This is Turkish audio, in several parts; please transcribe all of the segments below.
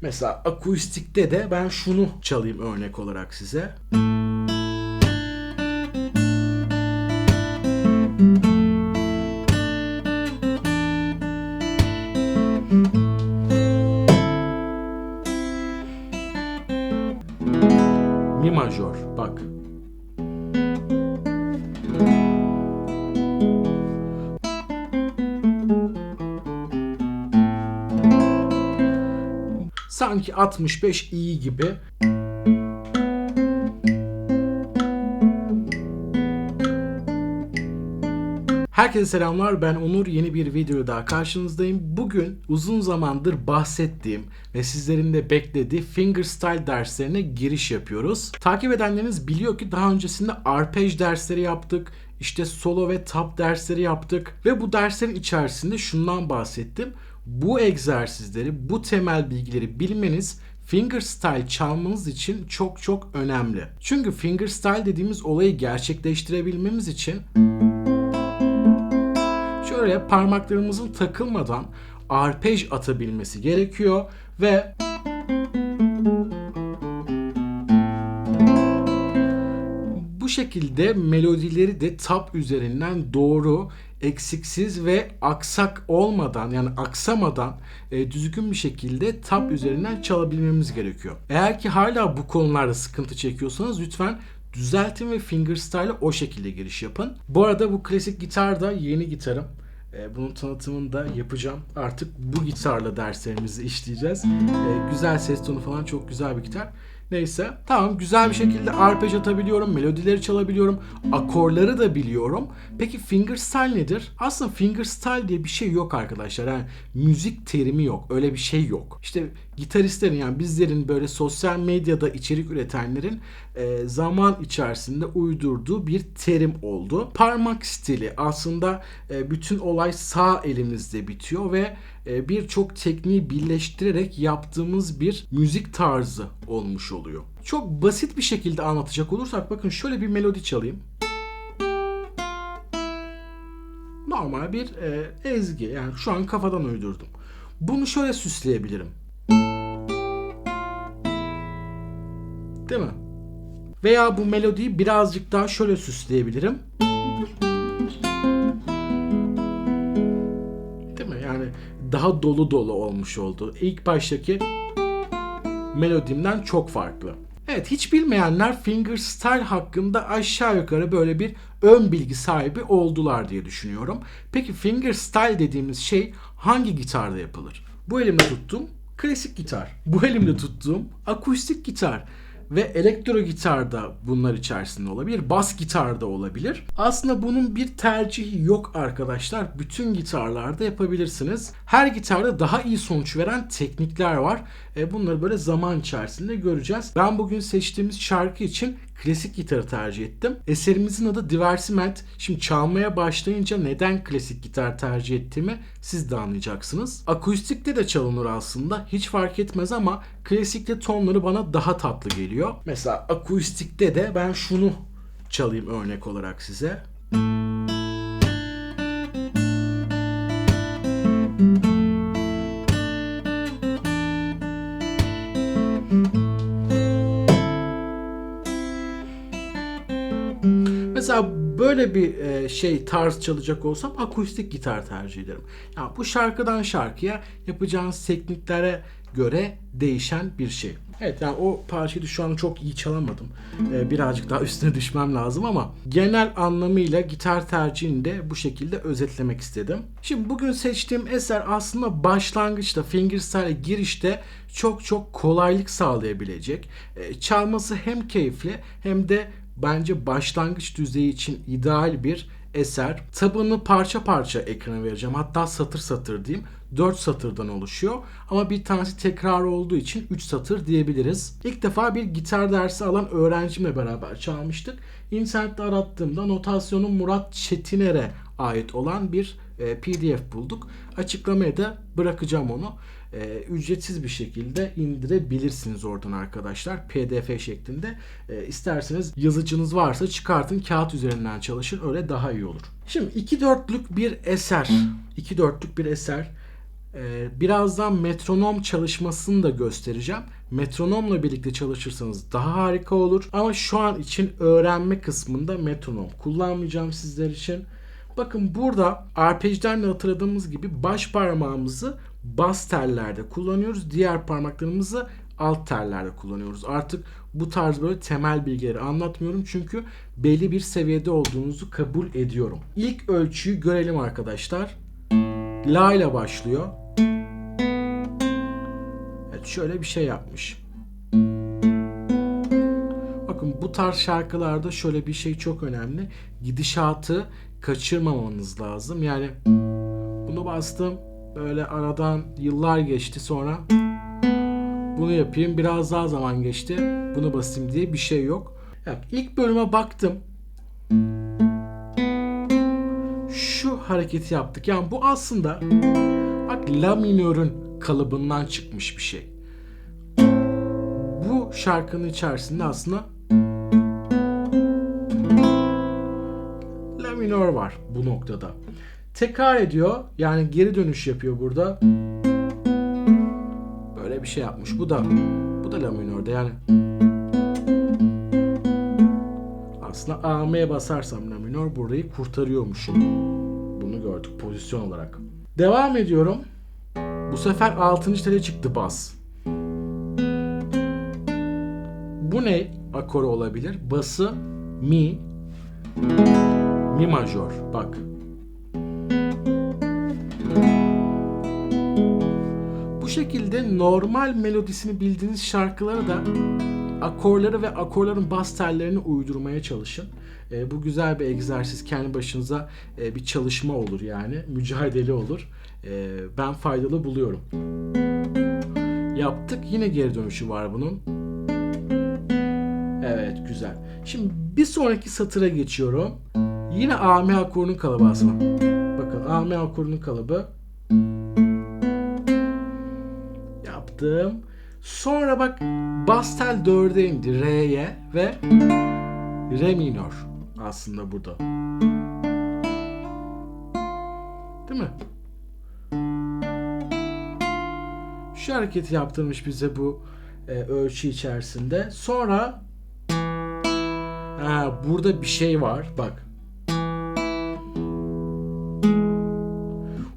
Mesela akustikte de ben şunu çalayım örnek olarak size. Mi majör, bak. Sanki 65 iyi gibi. Herkese selamlar, ben Onur. Yeni bir video daha karşınızdayım. Bugün uzun zamandır bahsettiğim ve sizlerin de beklediği fingerstyle derslerine giriş yapıyoruz. Takip edenleriniz biliyor ki daha öncesinde arpej dersleri yaptık. İşte solo ve tap dersleri yaptık. Ve bu derslerin içerisinde şundan bahsettim. Bu egzersizleri, bu temel bilgileri bilmeniz fingerstyle çalmanız için çok çok önemli. Çünkü fingerstyle dediğimiz olayı gerçekleştirebilmemiz için şöyle parmaklarımızın takılmadan arpej atabilmesi gerekiyor ve bu şekilde melodileri de tap üzerinden doğru, eksiksiz ve aksak olmadan, yani aksamadan düzgün bir şekilde tap üzerinden çalabilmemiz gerekiyor. Eğer ki hala bu konularda sıkıntı çekiyorsanız lütfen düzeltin ve fingerstyle'a o şekilde giriş yapın. Bu arada bu klasik gitar da yeni gitarım. Bunun tanıtımını da yapacağım. Artık bu gitarla derslerimizi işleyeceğiz. Güzel ses tonu falan, çok güzel bir gitar. Neyse, tamam, güzel bir şekilde arpej atabiliyorum, melodileri çalabiliyorum, akorları da biliyorum. Peki fingerstyle nedir? Aslında fingerstyle diye bir şey yok arkadaşlar. Yani müzik terimi yok, öyle bir şey yok. İşte gitaristlerin, yani bizlerin, böyle sosyal medyada içerik üretenlerin zaman içerisinde uydurduğu bir terim oldu. Parmak stili aslında bütün olay sağ elimizde bitiyor ve birçok tekniği birleştirerek yaptığımız bir müzik tarzı olmuş oluyor. Çok basit bir şekilde anlatacak olursak, bakın şöyle bir melodi çalayım. Normal bir ezgi, yani şu an kafadan uydurdum. Bunu şöyle süsleyebilirim. Değil mi? Veya bu melodiyi birazcık daha şöyle süsleyebilirim. Değil mi? Yani daha dolu dolu olmuş oldu. İlk baştaki melodimden çok farklı. Evet, hiç bilmeyenler fingerstyle hakkında aşağı yukarı böyle bir ön bilgi sahibi oldular diye düşünüyorum. Peki fingerstyle dediğimiz şey hangi gitarda yapılır? Bu elimde tuttuğum klasik gitar. Bu elimde tuttuğum akustik gitar. Ve elektro gitar da bunlar içerisinde olabilir. Bas gitar da olabilir. Aslında bunun bir tercihi yok arkadaşlar. Bütün gitarlarda yapabilirsiniz. Her gitarda daha iyi sonuç veren teknikler var. Bunları böyle zaman içerisinde göreceğiz. Ben bugün seçtiğimiz şarkı için klasik gitarı tercih ettim. Eserimizin adı Diversement. Şimdi çalmaya başlayınca neden klasik gitar tercih ettiğimi siz de anlayacaksınız. Akustikte de çalınır aslında. Hiç fark etmez ama klasikte tonları bana daha tatlı geliyor. Mesela akustikte de ben şunu çalayım örnek olarak size. Mesela böyle bir tarz çalacak olsam akustik gitar tercih ederim. Yani bu şarkıdan şarkıya yapacağınız tekniklere göre değişen bir şey. Evet, yani o parçayı da şu an çok iyi çalamadım. Birazcık daha üstüne düşmem lazım ama genel anlamıyla gitar tercihini de bu şekilde özetlemek istedim. Şimdi bugün seçtiğim eser aslında başlangıçta, fingerstyle'e girişte çok çok kolaylık sağlayabilecek. Çalması hem keyifli hem de bence başlangıç düzeyi için ideal bir eser. Tabını parça parça ekrana vereceğim. Hatta satır satır diyeyim. 4 satırdan oluşuyor. Ama bir tanesi tekrar olduğu için 3 satır diyebiliriz. İlk defa bir gitar dersi alan öğrencimle beraber çalmıştık. İnternette arattığımda notasyonu Murat Çetiner'e ait olan bir PDF bulduk. Açıklamaya da bırakacağım onu. Ücretsiz bir şekilde indirebilirsiniz oradan arkadaşlar. PDF şeklinde. İsterseniz yazıcınız varsa çıkartın, kağıt üzerinden çalışın. Öyle daha iyi olur. Şimdi 2/4'lük bir eser. 2/4'lük bir eser. Birazdan metronom çalışmasını da göstereceğim. Metronomla birlikte çalışırsanız daha harika olur. Ama şu an için öğrenme kısmında metronom kullanmayacağım sizler için. Bakın burada arpejden de hatırladığımız gibi baş parmağımızı bas tellerde kullanıyoruz. Diğer parmaklarımızı alt tellerde kullanıyoruz. Artık bu tarz böyle temel bilgileri anlatmıyorum. Çünkü belli bir seviyede olduğunuzu kabul ediyorum. İlk ölçüyü görelim arkadaşlar. La ile başlıyor. Evet, şöyle bir şey yapmış. Bakın bu tarz şarkılarda şöyle bir şey çok önemli. Gidişatı kaçırmamanız lazım. Yani bunu bastım. Böyle aradan yıllar geçti, sonra bunu yapayım. Biraz daha zaman geçti, bunu basayım diye bir şey yok. Evet, ilk bölüme baktım. Şu hareketi yaptık. Yani bu aslında bak la minörün kalıbından çıkmış bir şey. Bu şarkının içerisinde aslında la minör var bu noktada. Tekrar ediyor. Yani geri dönüş yapıyor burada. Böyle bir şey yapmış. Bu da la minörde yani. Aslında AM'ye basarsam la minör burayı kurtarıyormuşum. Bunu gördük pozisyon olarak. Devam ediyorum. Bu sefer 6. tele çıktı bas. Bu ne akoru olabilir? Bası mi majör. Bak. Bu şekilde normal melodisini bildiğiniz şarkıları da akorları ve akorların bas tellerini uydurmaya çalışın. Bu güzel bir egzersiz. Kendi başınıza bir çalışma olur yani. Mücadele olur. Ben faydalı buluyorum. Yaptık. Yine geri dönüşü var bunun. Evet, güzel. Şimdi bir sonraki satıra geçiyorum. Yine AM akorunun kalıbı aslında. Bakın AM akorunun kalıbı. Yaptım. Sonra bak bas tel 4'e indi. Re'ye ve Re minör aslında burada. Değil mi? Şu hareketi yaptırmış bize bu ölçü içerisinde. Sonra burada bir şey var. Bak.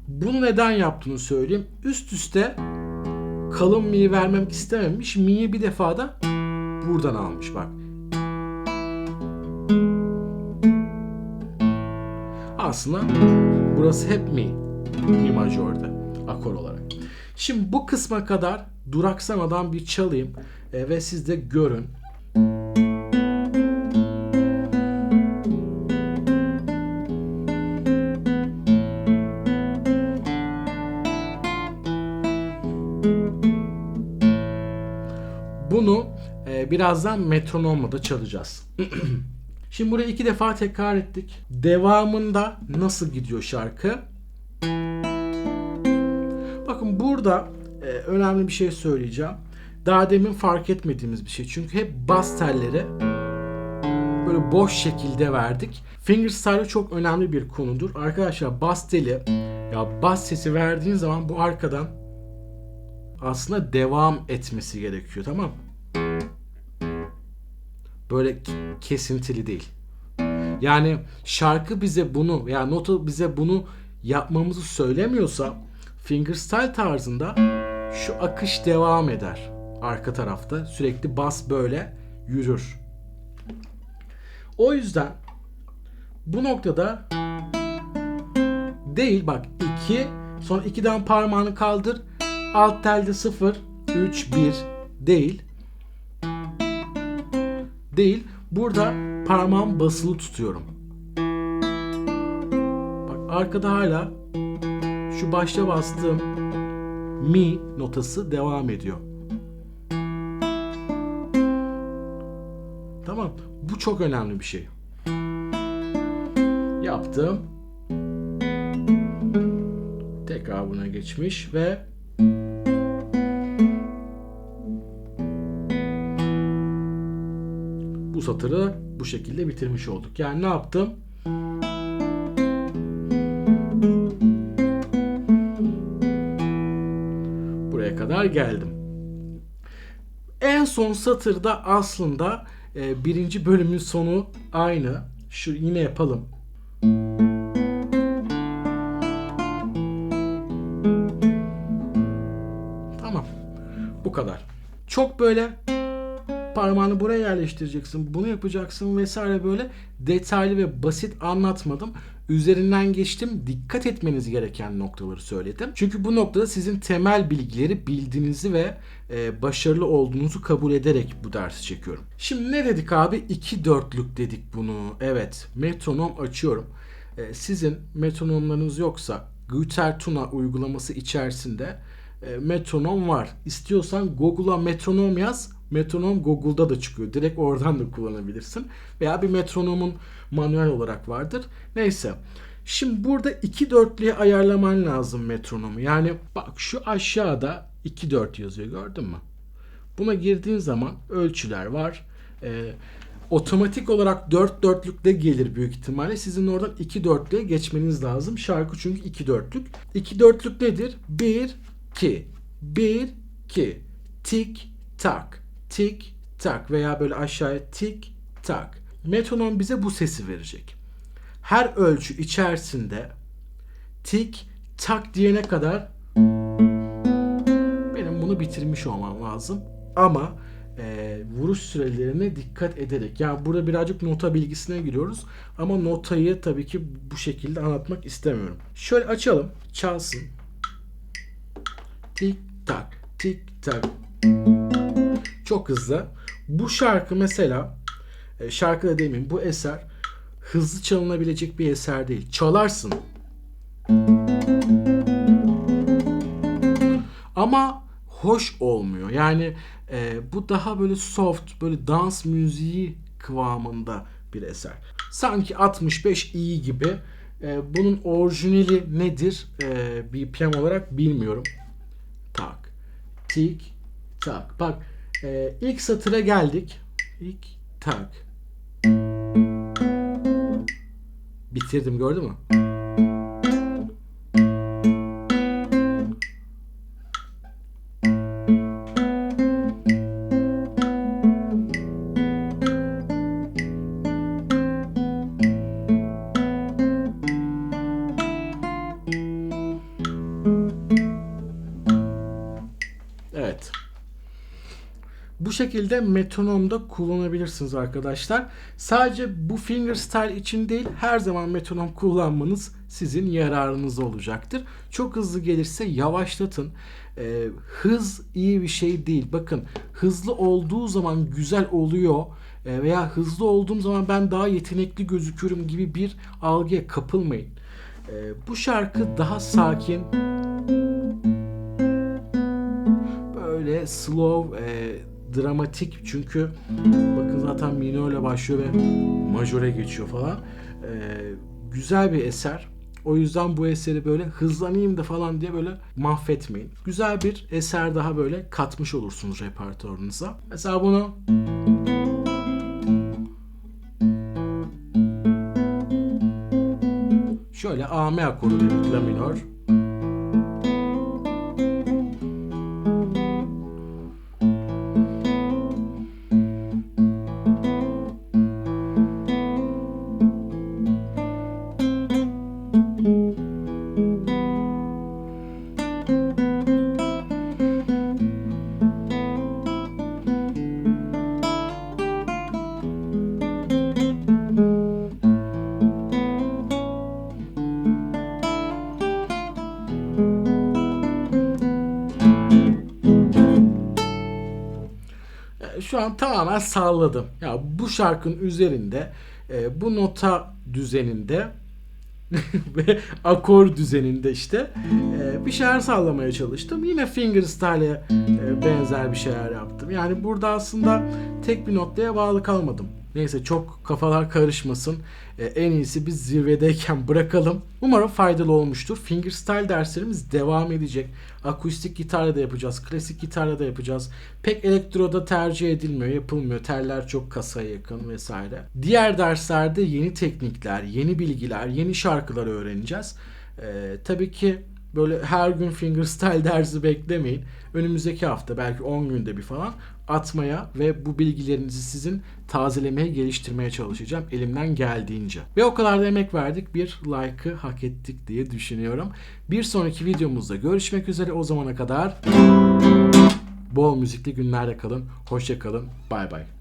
Bunu neden yaptığını söyleyeyim. Üst üste kalın mi'yi vermem istememiş. Mi'yi bir defa da buradan almış bak. Aslında burası hep mi. Mi majörde akor olarak. Şimdi bu kısma kadar duraksamadan bir çalayım ve siz de görün. Bunu birazdan metronomla da çalacağız. Şimdi burayı 2 defa tekrar ettik. Devamında nasıl gidiyor şarkı? Bakın burada önemli bir şey söyleyeceğim. Daha demin fark etmediğimiz bir şey. Çünkü hep bas telleri böyle boş şekilde verdik. Fingerstyle çok önemli bir konudur. Arkadaşlar bas teli, ya bas sesi verdiğin zaman bu arkadan aslında devam etmesi gerekiyor, tamam? Böyle kesintili değil. Yani şarkı bize bunu veya nota bize bunu yapmamızı söylemiyorsa fingerstyle tarzında şu akış devam eder. Arka tarafta sürekli bas böyle yürür. O yüzden bu noktada değil, bak 2, sonra 2'den parmağını kaldır, alt telde 0, 3, 1 değil. Değil. Burada parmağım basılı tutuyorum. Bak arkada hala şu başta bastığım mi notası devam ediyor. Tamam. Bu çok önemli bir şey. Yaptım. Tekrar buna geçmiş ve bu satırı bu şekilde bitirmiş olduk. Yani ne yaptım? geldim. En son satırda aslında birinci bölümün sonu aynı. Şu yine yapalım. Tamam. Bu kadar. Çok böyle parmağını buraya yerleştireceksin, bunu yapacaksın vesaire, böyle detaylı ve basit anlatmadım. Üzerinden geçtim. Dikkat etmeniz gereken noktaları söyledim. Çünkü bu noktada sizin temel bilgileri bildiğinizi ve başarılı olduğunuzu kabul ederek bu dersi çekiyorum. Şimdi ne dedik abi? 2/4'lük dedik bunu. Evet, metronom açıyorum. Sizin metronomlarınız yoksa Güter Tuna uygulaması içerisinde metronom var. İstiyorsan Google'a metronom yaz. Metronom Google'da da çıkıyor. Direkt oradan da kullanabilirsin. Veya bir metronomun manuel olarak vardır. Neyse. Şimdi burada 2/4'lüğe ayarlaman lazım metronomu. Yani bak şu aşağıda 2/4 yazıyor, gördün mü? Buna girdiğin zaman ölçüler var. Otomatik olarak 4/4'lükte gelir büyük ihtimalle. Sizin oradan 2/4'lüğe geçmeniz lazım. Şarkı çünkü 2/4'lük. 2/4'lük nedir? 1, 2, 1, 2, tik, tak, tik, tak veya böyle aşağıya tik, tak. Metronom bize bu sesi verecek. Her ölçü içerisinde tik, tak diyene kadar benim bunu bitirmiş olmam lazım. Ama vuruş sürelerine dikkat ederek. Yani burada birazcık nota bilgisine giriyoruz. Ama notayı tabii ki bu şekilde anlatmak istemiyorum. Şöyle açalım. Çalsın. Tik tak, tik tak. Çok hızlı. Bu şarkı mesela, şarkı da demeyeyim, bu eser hızlı çalınabilecek bir eser değil. Çalarsın. Ama hoş olmuyor. Yani bu daha böyle soft, böyle dans müziği kıvamında bir eser. Sanki 65 iyi gibi. Bunun orijinali nedir? BPM olarak bilmiyorum. Tak, tik, tak. Bak, ilk satıra geldik. İlk tak. Bitirdim, gördün mü? Evet. Bu şekilde metronomda kullanabilirsiniz arkadaşlar. Sadece bu fingerstyle için değil, her zaman metronom kullanmanız sizin yararınıza olacaktır. Çok hızlı gelirse yavaşlatın. Hız iyi bir şey değil. Bakın, hızlı olduğu zaman güzel oluyor veya hızlı olduğum zaman ben daha yetenekli gözüküyorum gibi bir algıya kapılmayın. Bu şarkı daha sakin, böyle slow, dramatik, çünkü bakın zaten minörle başlıyor ve majöre geçiyor falan. Güzel bir eser. O yüzden bu eseri böyle hızlanayım da falan diye böyle mahvetmeyin. Güzel bir eser daha böyle katmış olursunuz repertuarınıza. Mesela bunu şöyle AM akoru dedik, la minör. Şu an tamamen salladım. Ya bu şarkının üzerinde bu nota düzeninde ve akor düzeninde işte bir şeyler sallamaya çalıştım. Yine fingerstyle'e benzer bir şeyler yaptım. Yani burada aslında tek bir noktaya bağlı kalmadım. Neyse, çok kafalar karışmasın. En iyisi biz zirvedeyken bırakalım. Umarım faydalı olmuştur. Fingerstyle derslerimiz devam edecek. Akustik gitarla da yapacağız. Klasik gitarla da yapacağız. Pek elektroda tercih edilmiyor, yapılmıyor. Teller çok kasaya yakın vesaire. Diğer derslerde yeni teknikler, yeni bilgiler, yeni şarkılar öğreneceğiz. Tabii ki böyle her gün fingerstyle dersi beklemeyin. Önümüzdeki hafta belki 10 günde bir falan atmaya ve bu bilgilerinizi sizin tazelemeye, geliştirmeye çalışacağım elimden geldiğince. Ve o kadar da emek verdik. Bir like'ı hak ettik diye düşünüyorum. Bir sonraki videomuzda görüşmek üzere. O zamana kadar bol müzikli günlerde kalın. Hoşça kalın. Bay bay.